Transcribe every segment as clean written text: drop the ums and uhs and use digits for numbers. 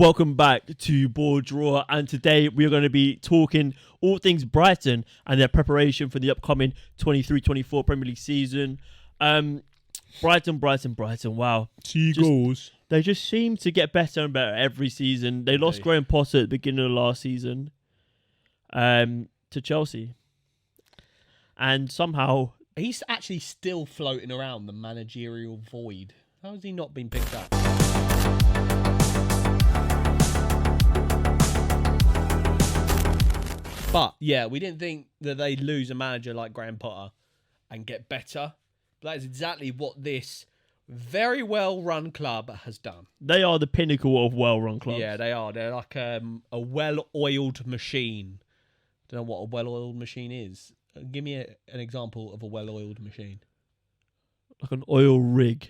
Welcome back to BoreDraw, and today we're going to be talking all things Brighton and their preparation for the upcoming 23-24 Premier League season. Brighton, wow. Seagulls. They just seem to get better and better every season. They lost Graham Potter at the beginning of last season to Chelsea. And somehow... He's actually still floating around the managerial void. How has he not been picked up? But, yeah, we didn't think that they'd lose a manager like Graham Potter and get better. But that is exactly what this very well-run club has done. They are the pinnacle of well-run clubs. Yeah, they are. They're like a well-oiled machine. Don't know what a well-oiled machine is. Give me an example of a well-oiled machine. Like an oil rig.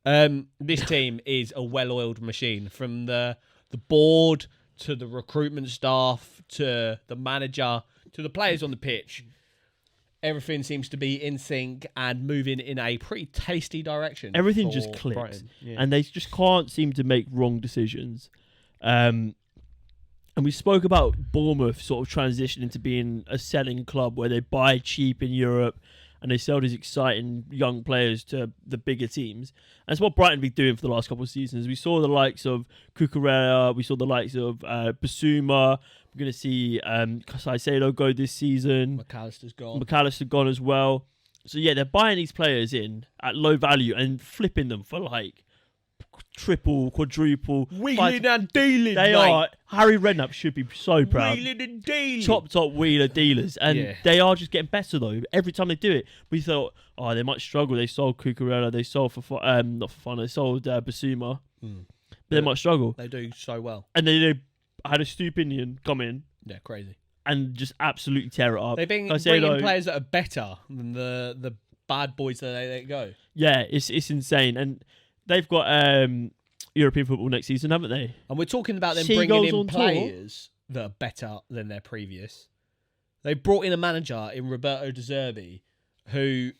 This team is a well-oiled machine. From the board to the recruitment staff to the manager to the players on the pitch. Everything seems to be in sync and moving in a pretty tasty direction. Everything just clicks. Yeah. And they just can't seem to make wrong decisions. And we spoke about Bournemouth sort of transitioning to being a selling club where they buy cheap in Europe and they sell these exciting young players to the bigger teams. And that's what Brighton have been doing for the last couple of seasons. We saw the likes of Cucurella, we saw the likes of Basuma. We're going to see Caicedo go this season. Mac Allister's gone. Mac Allister gone as well. So yeah, they're buying these players in at low value and flipping them for like triple, quadruple. Wheeling and dealing, They mate. are. Harry Redknapp should be so proud. Wheeling and dealing. Top wheeler dealers. And they are just getting better though. Every time they do it, we thought, oh, they might struggle. They sold Cucurella. They sold not for fun. They sold Basuma. But they might struggle. They do so well. And they had a Stupinian come in. Yeah, crazy. And just absolutely tear it up. They've been bringing players that are better than the bad boys that they let go. Yeah, it's insane. And they've got European football next season, haven't they? And we're talking about them Seagulls bringing in on players that are better than their previous. They brought in a manager in Roberto De Zerbi, who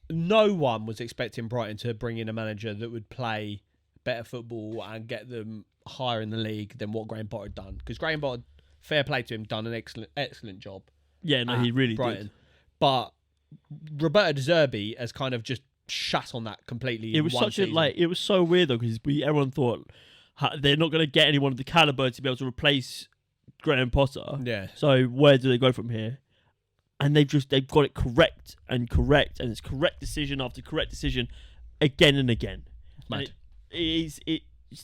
no one was expecting Brighton to bring in a manager that would play better football and get them higher in the league than what Graham Potter had done. Because Graham Potter, fair play to him, done an excellent job. Yeah, no, he really Brighton. did. But Roberto De Zerbi has kind of just shut on that completely. It was it was so weird though, because everyone thought they're not going to get anyone of the caliber to be able to replace Graham Potter. Yeah. So where do they go from here? And they've got it correct, and it's correct decision after correct decision again and again. Mad. It's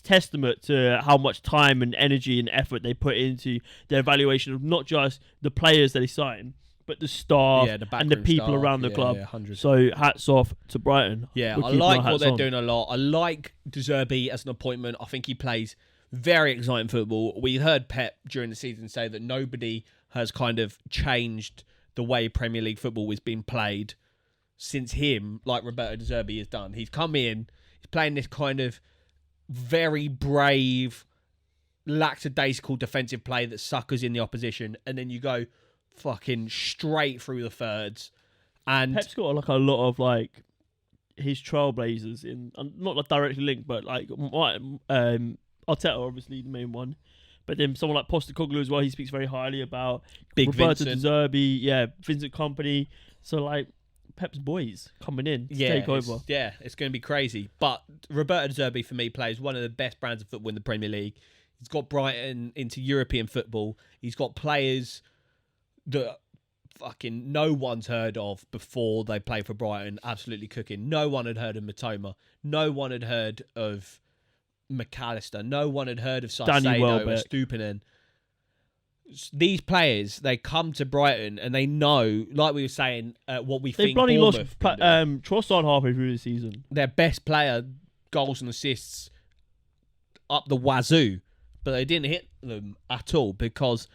testament to how much time and energy and effort they put into their evaluation of not just the players that they sign, but the staff and the people around the club. So hats off to Brighton. Yeah, I like what they're doing a lot. I like De Zerbi as an appointment. I think he plays very exciting football. We heard Pep during the season say that nobody has kind of changed the way Premier League football is being played since him, like Roberto De Zerbi has done. He's come in, he's playing this kind of very brave, lackadaisical defensive play that suckers in the opposition, and then you go fucking straight through the thirds. And Pep's got like a lot of like his trailblazers in, not like directly linked, but like Arteta, obviously the main one. But then someone like Postecoglou as well, he speaks very highly about Big Roberto Vincent. De Zerbi, Vincent Kompany. So like Pep's boys coming in to take over. It's going to be crazy. But Roberto De Zerbi, for me, plays one of the best brands of football in the Premier League. He's got Brighton into European football. He's got players that fucking no one's heard of before they play for Brighton, absolutely cooking. No one had heard of Matoma. No one had heard of Mac Allister. No one had heard of Caicedo or Stupinen. These players, they come to Brighton and they know, like we were saying, what we think bloody Bournemouth lost Trossard halfway through the season. Their best player, goals and assists up the wazoo, but they didn't hit them at all because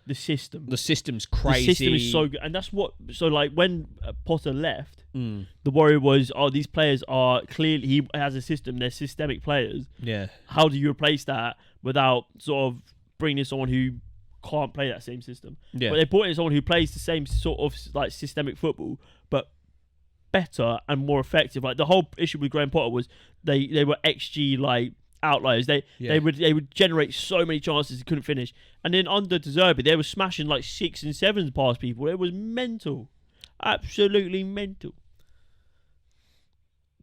the system's crazy. The system is so good, and that's what. So like when Potter left, the worry was, these players are clearly, he has a system. They're systemic players. Yeah. How do you replace that without sort of bringing in someone who can't play that same system? Yeah. But they brought in someone who plays the same sort of like systemic football, but better and more effective. Like the whole issue with Graham Potter was they were XG like outliers. They would generate so many chances they couldn't finish. And then under De Zerbi, they were smashing like 6 and 7s past people. It was mental, absolutely mental.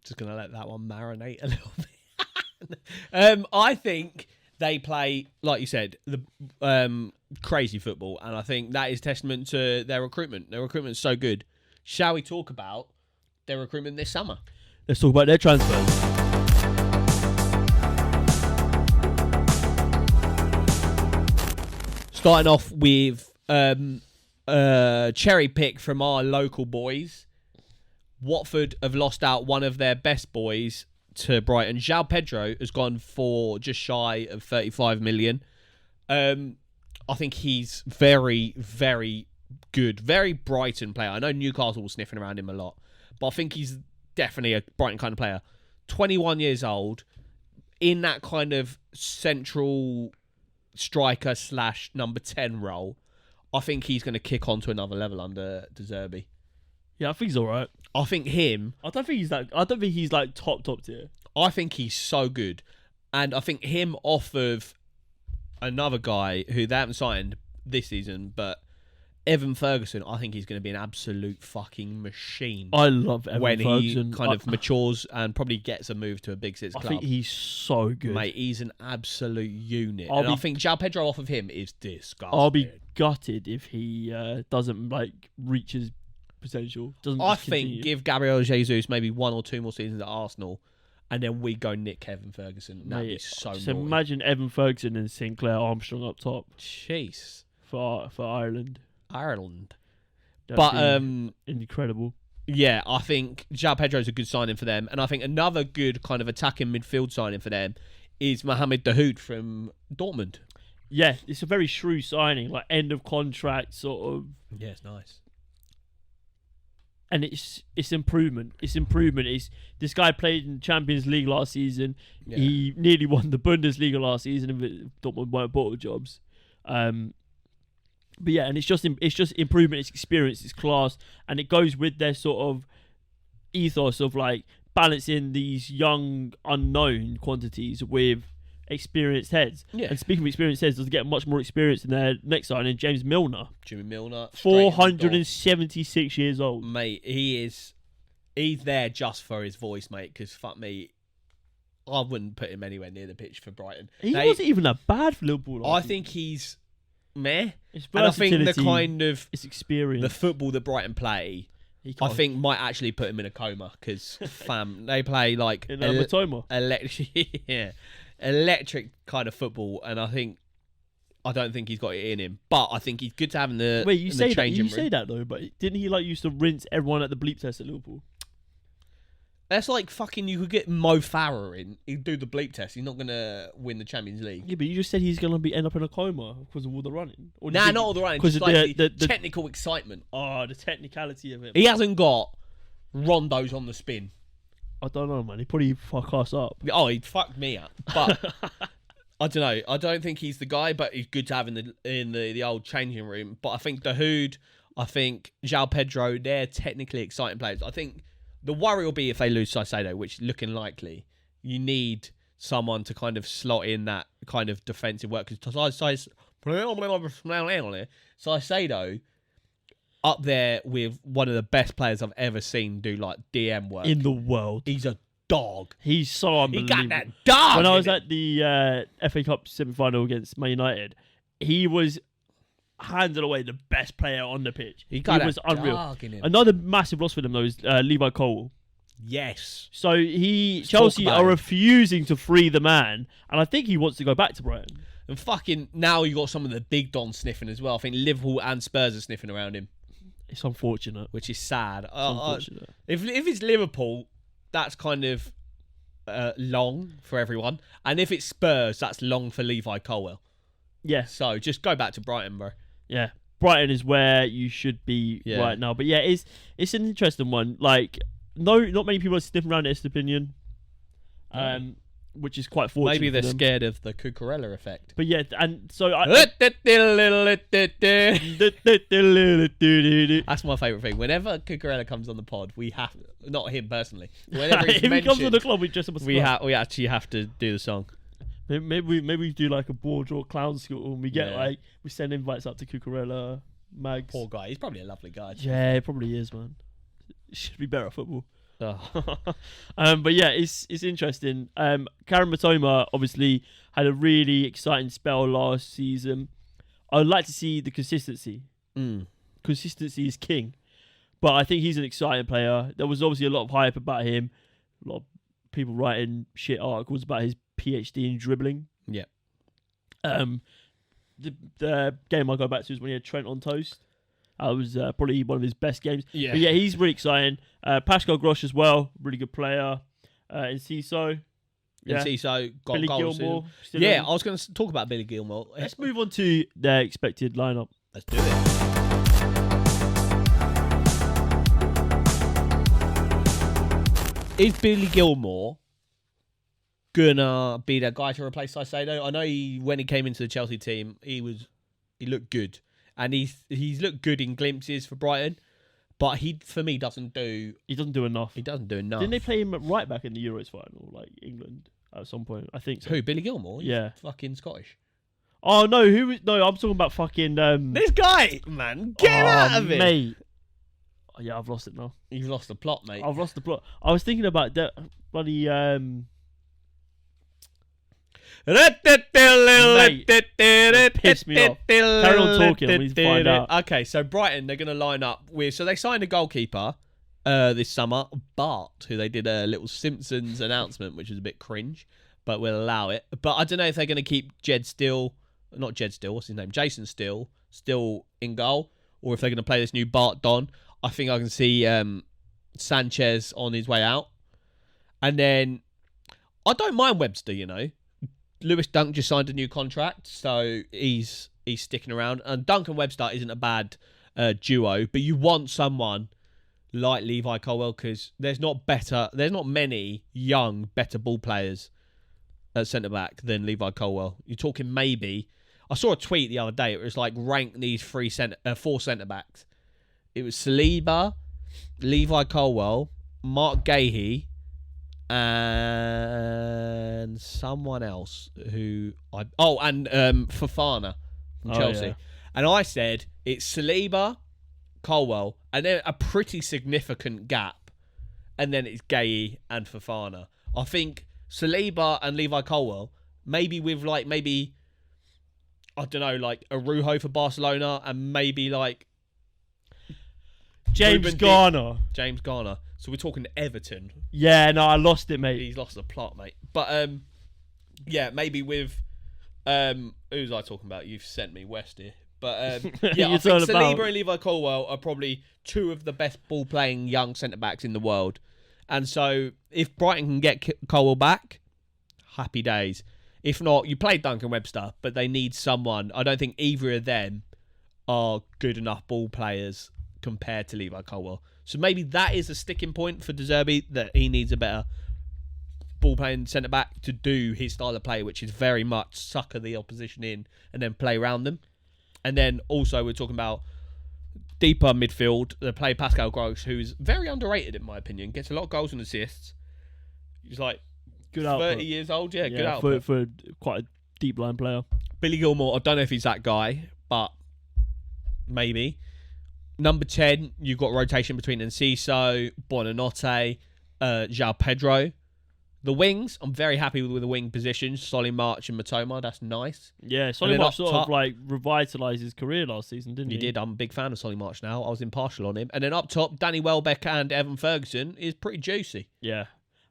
Just gonna let that one marinate a little bit. I think they play, like you said, the crazy football, and I think that is testament to their recruitment. Their recruitment's so good. Shall we talk about their recruitment this summer? Let's talk about their transfers. Starting off with cherry pick from our local boys. Watford have lost out one of their best boys to Brighton. João Pedro has gone for just shy of 35 million. I think he's very, very good. Very Brighton player. I know Newcastle was sniffing around him a lot, but I think he's definitely a Brighton kind of player. 21 years old, in that kind of central striker / number 10 role. I think he's going to kick on to another level under De Zerbi. Yeah, I think he's all right. I think him. I don't think he's like top tier. I think he's so good, and I think him off of another guy who they haven't signed this season, but Evan Ferguson. I think he's going to be an absolute fucking machine. I love Evan when Ferguson. he kind of matures and probably gets a move to a Big Six club. I think he's so good, mate. He's an absolute unit, I think João Pedro off of him is disgusting. I'll be gutted if he doesn't like reach his potential. I think give Gabriel Jesus maybe 1 or 2 more seasons at Arsenal, and then we go nick Evan Ferguson. That'd be so naughty. Imagine Evan Ferguson and Sinclair Armstrong up top. Jeez. For Ireland. That'd be incredible. Yeah, I think João Pedro's a good signing for them, and I think another good kind of attacking midfield signing for them is Mohamed Dahoud from Dortmund. Yeah, it's a very shrewd signing, like end of contract sort of. Yeah, it's nice. And it's improvement. It's this guy played in Champions League last season. Yeah. He nearly won the Bundesliga last season if Dortmund weren't bottle jobs. But yeah, and it's just improvement. It's experience. It's class, and it goes with their sort of ethos of like balancing these young unknown quantities with experienced heads. Yeah. And speaking of experienced heads, does get much more experience in their next signing, James Milner. Jimmy Milner, 476 years old. Mate, he's there just for his voice, mate, because fuck me, I wouldn't put him anywhere near the pitch for Brighton. He wasn't even that bad for Liverpool. I think he's meh. And I think the kind of it's experience, the football that Brighton play, I think might actually put him in a coma, because fam, they play like in a Matoma. Electric kind of football, and I don't think he's got it in him, but I think he's good to have in the Wait, you say that? You room. Say that though, but didn't he like used to rinse everyone at the bleep test at Liverpool? That's like fucking. You could get Mo Farah in. He'd do the bleep test. He's not gonna win the Champions League. Yeah, but you just said he's gonna end up in a coma because of all the running. Not all the running. Because like the technical excitement. Oh, the technicality of it. He hasn't got rondos on the spin. I don't know, man. He'd probably fuck us up. Oh, he'd fuck me up. But I don't know. I don't think he's the guy, but he's good to have in the old changing room. But I think Dahoud, I think João Pedro, they're technically exciting players. I think the worry will be if they lose Caicedo, which is looking likely. You need someone to kind of slot in that kind of defensive work. Because Caicedo, up there with one of the best players I've ever seen do like DM work in the world. He's a dog. He's so unbelievable. He got that dog. When I was at the FA Cup semi-final against Man United, he was handed away the best player on the pitch. He was unreal. Another massive loss for them though is Levi Colwill. Yes. So Chelsea are refusing to free the man, and I think he wants to go back to Brighton. And fucking now you got some of the big dons sniffing as well. I think Liverpool and Spurs are sniffing around him. It's unfortunate. Which is sad. It's unfortunate. If it's Liverpool, that's kind of long for everyone. And if it's Spurs, that's long for Levi Colwill. Yeah. So just go back to Brighton, bro. Yeah. Brighton is where you should be right now. But yeah, it's an interesting one. Like, not many people are sniffing around Estepinian. Which is quite fortunate. Maybe they're scared of the Cucurella effect. But yeah, and so that's my favourite thing. Whenever Cucurella comes on the pod, we have not him personally. Whenever he's if mentioned, he comes on the club, we dress up a we actually have to do the song. Maybe we do like a BoreDraw clown school and we get we send invites out to Cucurella, Mags. Poor guy. He's probably a lovely guy. Yeah, he probably is, man. Should be better at football. Oh. But yeah, it's interesting. Karen Matoma obviously had a really exciting spell last season. I would like to see the consistency. Consistency is king. But I think he's an exciting player. There was obviously a lot of hype about him. A lot of people writing shit articles about his PhD in dribbling. Yeah. The game I go back to is when he had Trent on toast. That was probably one of his best games. Yeah. But yeah, he's really exciting. Pascal Grosch as well, really good player. In CISO. Yeah. And CISO got Billy goals. Gilmore. Yeah, I was going to talk about Billy Gilmore. Let's move on to their expected lineup. Let's do it. Is Billy Gilmore gonna be that guy to replace Caicedo? I know when he came into the Chelsea team, he looked good, and he's looked good in glimpses for Brighton, but for me doesn't do. He doesn't do enough. He doesn't do enough. Didn't they play him at right back in the Euros final, like England at some point? I think so. Who, Billy Gilmore? He's Yeah. fucking Scottish. Oh no, no, I'm talking about fucking This guy, man, get him out of it, mate. Oh, yeah, I've lost it now. You've lost the plot, mate. I've lost the plot. I was thinking about that bloody pissed me off. Carry on talking, we need to find out. Okay, so Brighton, they're going to line up with... So they signed a goalkeeper this summer, Bart, who they did a little Simpsons announcement, which was a bit cringe, but we'll allow it. But I don't know if they're going to keep Jason Steele, still in goal, or if they're going to play this new Bart Don. I think I can see Sanchez on his way out. And then I don't mind Webster, you know. Lewis Dunk just signed a new contract, so he's sticking around. And Dunk and Webster isn't a bad duo, but you want someone like Levi Colwill because there's not many young, better ball players at centre-back than Levi Colwill. You're talking maybe... I saw a tweet the other day. It was like, rank these four centre-backs. It was Saliba, Levi Colwill, Mark Gahey, and someone else and Fofana from Chelsea. Yeah. And I said it's Saliba, Colwill, and then a pretty significant gap, and then it's Gahey and Fofana. I think Saliba and Levi Colwill, maybe with I don't know, like Arujo for Barcelona, and maybe like James Garner. So we're talking Everton. Yeah, no, I lost it, mate. He's lost the plot, mate. But yeah, maybe with who's I talking about? You've sent me West here. But yeah, I think Saliba and Levi Colwill are probably two of the best ball-playing young centre-backs in the world. And so if Brighton can get Colwill back, happy days. If not, you play Duncan Webster, but they need someone. I don't think either of them are good enough ball players compared to Levi Colwill. So maybe that is a sticking point for De Zerbi, that he needs a better ball-playing centre-back to do his style of play, which is very much sucker the opposition in and then play around them. And then also we're talking about deeper midfield. They play Pascal Grosch, who's very underrated in my opinion. Gets a lot of goals and assists. He's like good 30 output. years old. Yeah, good output. For quite a deep line player. Billy Gilmore, I don't know if he's that guy, but maybe. Number 10, you've got rotation between Enciso, Buonanotte, João Pedro. The wings, I'm very happy with the wing positions. Solly March and Matoma, that's nice. Yeah, Solly March sort of like revitalised his career last season, didn't he? He did. I'm a big fan of Solly March now. I was impartial on him. And then up top, Danny Welbeck and Evan Ferguson is pretty juicy. Yeah.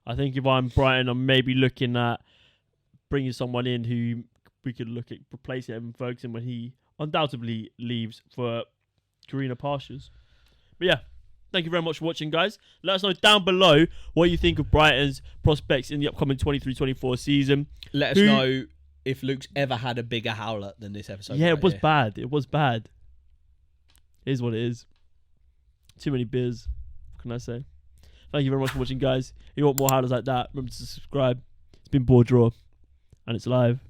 I think if I'm Brighton, I'm maybe looking at bringing someone in who we could look at replacing Evan Ferguson when he undoubtedly leaves for greener pastures. But yeah, thank you very much for watching, guys. Let us know down below what you think of Brighton's prospects in the upcoming 23-24 season. Let us know if Luke's ever had a bigger howler than this episode. Yeah, it was bad. It was bad. It is what it is. Too many beers. What can I say? Thank you very much for watching, guys. If you want more howlers like that, remember to subscribe. It's been BoreDraw, and it's live.